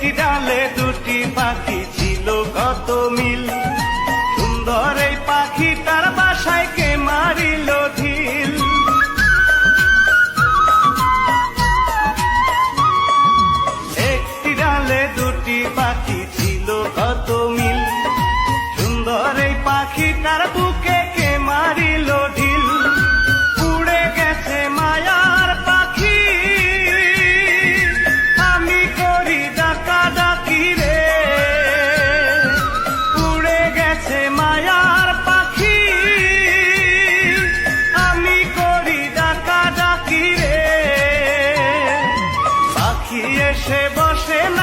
একটি ডালে দুটি পাখি ছিল কত মিল, সুন্দর এই পাখিটার বাসায় কে মারিল ঢিল। একটি ডালে দুটি পাখি ছিল কত মিল, সুন্দর এই পাখিটার বুকে কে মারিল ঢিল। উড়ে গেছে মায়ার পাখি, আমি করি ডাকাডাকি রে। উড়ে গেছে মায়ার পাখি, আমি করি ডাকাডাকি রে। পাখি এসে বসে না